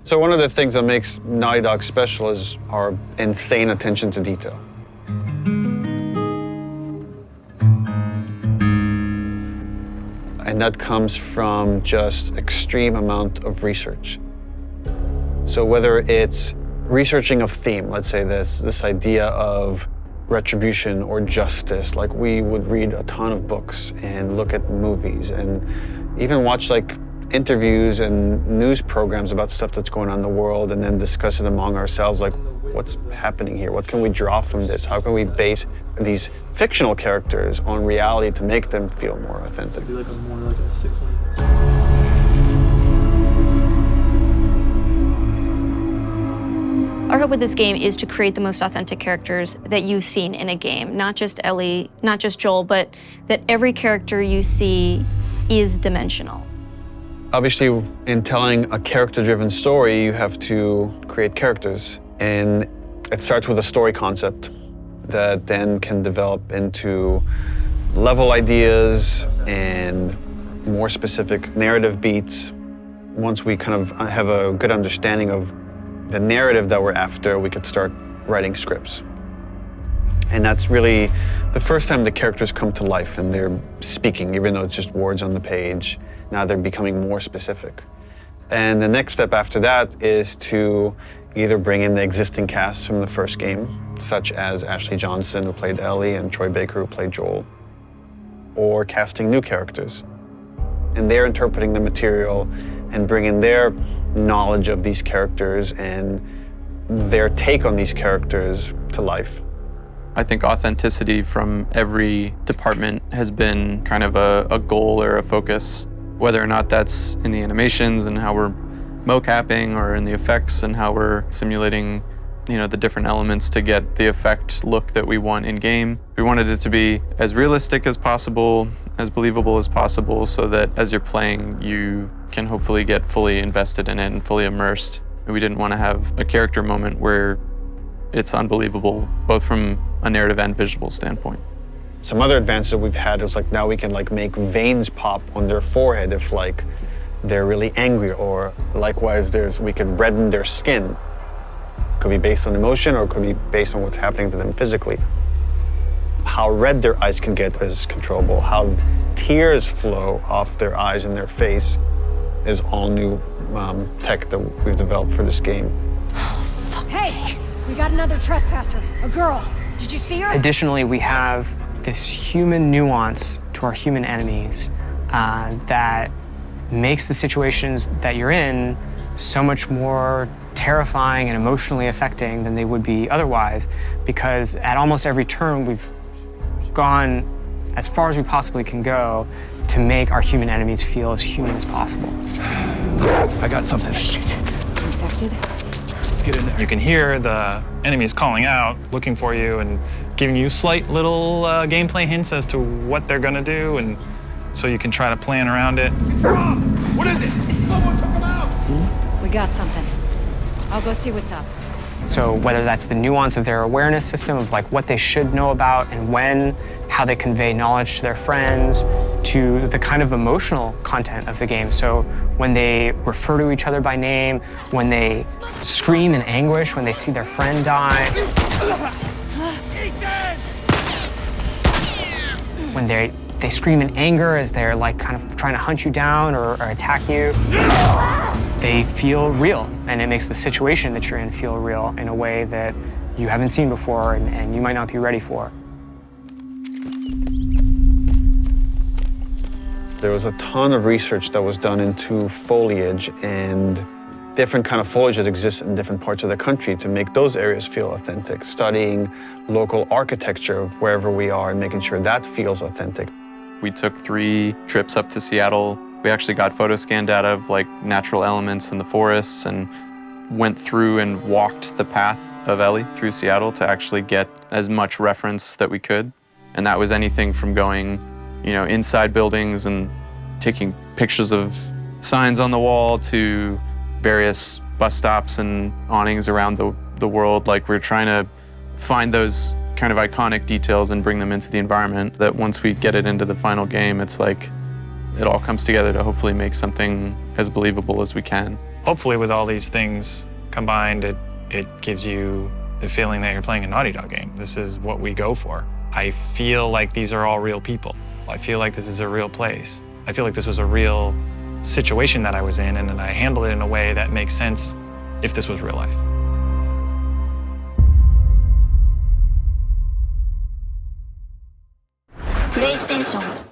So one of the things that makes Naughty Dog special is our insane attention to detail. And that comes from just extreme amount of research. So whether it's researching a theme, let's say this idea of retribution or justice, like we would read a ton of books and look at movies and even watch like interviews and news programs about stuff that's going on in the world and then discuss it among ourselves, like what's happening here? What can we draw from this? How can we base these fictional characters on reality to make them feel more authentic? I feel like I'm more like a 6 line. Our hope with this game is to create the most authentic characters that you've seen in a game. Not just Ellie, not just Joel, but that every character you see is dimensional. Obviously, in telling a character-driven story, you have to create characters. And it starts with a story concept that then can develop into level ideas and more specific narrative beats. Once we kind of have a good understanding of the narrative that we're after, we could start writing scripts. And that's really the first time the characters come to life and they're speaking, even though it's just words on the page. Now they're becoming more specific. And the next step after that is to either bring in the existing cast from the first game, such as Ashley Johnson, who played Ellie, and Troy Baker, who played Joel, or casting new characters. And they're interpreting the material and bringing their knowledge of these characters and their take on these characters to life. I think authenticity from every department has been kind of a goal or a focus, whether or not that's in the animations and how we're mocapping or in the effects and how we're simulating, the different elements to get the effect look that we want in game. We wanted it to be as realistic as possible, as believable as possible, so that as you're playing, you can hopefully get fully invested in it and fully immersed. And we didn't want to have a character moment where it's unbelievable, both from a narrative and visual standpoint. Some other advances that we've had is like now we can like make veins pop on their forehead if like they're really angry, or likewise we could redden their skin. Could be based on emotion or it could be based on what's happening to them physically. How red their eyes can get is controllable. How tears flow off their eyes and their face is all new tech that we've developed for this game. Hey, we got another trespasser, a girl. Did you see her? Additionally, we have this human nuance to our human enemies that makes the situations that you're in so much more terrifying and emotionally affecting than they would be otherwise, because at almost every turn we've gone as far as we possibly can go to make our human enemies feel as human as possible. I got something. Infected? Let's get in there. You can hear the enemies calling out, looking for you, and giving you slight little gameplay hints as to what they're gonna do, and so you can try to plan around it. What is it? Someone took him out! We got something. I'll go see what's up. So whether that's the nuance of their awareness system of like what they should know about and when, how they convey knowledge to their friends, to the kind of emotional content of the game. So when they refer to each other by name, when they scream in anguish, when they see their friend die, when they scream in anger as they're like kind of trying to hunt you down or attack you. They feel real, and it makes the situation that you're in feel real in a way that you haven't seen before and you might not be ready for. There was a ton of research that was done into foliage and different kind of foliage that exists in different parts of the country to make those areas feel authentic, studying local architecture of wherever we are and making sure that feels authentic. We took 3 trips up to Seattle. We actually got photo scan data of like natural elements in the forests and went through and walked the path of Ellie through Seattle to actually get as much reference that we could. And that was anything from going, inside buildings and taking pictures of signs on the wall to various bus stops and awnings around the world. Like we're trying to find those kind of iconic details and bring them into the environment that once we get it into the final game, it's like it all comes together to hopefully make something as believable as we can. Hopefully with all these things combined, it gives you the feeling that you're playing a Naughty Dog game. This is what we go for. I feel like these are all real people. I feel like this is a real place. I feel like this was a real situation that I was in, and then I handled it in a way that makes sense if this was real life. PlayStation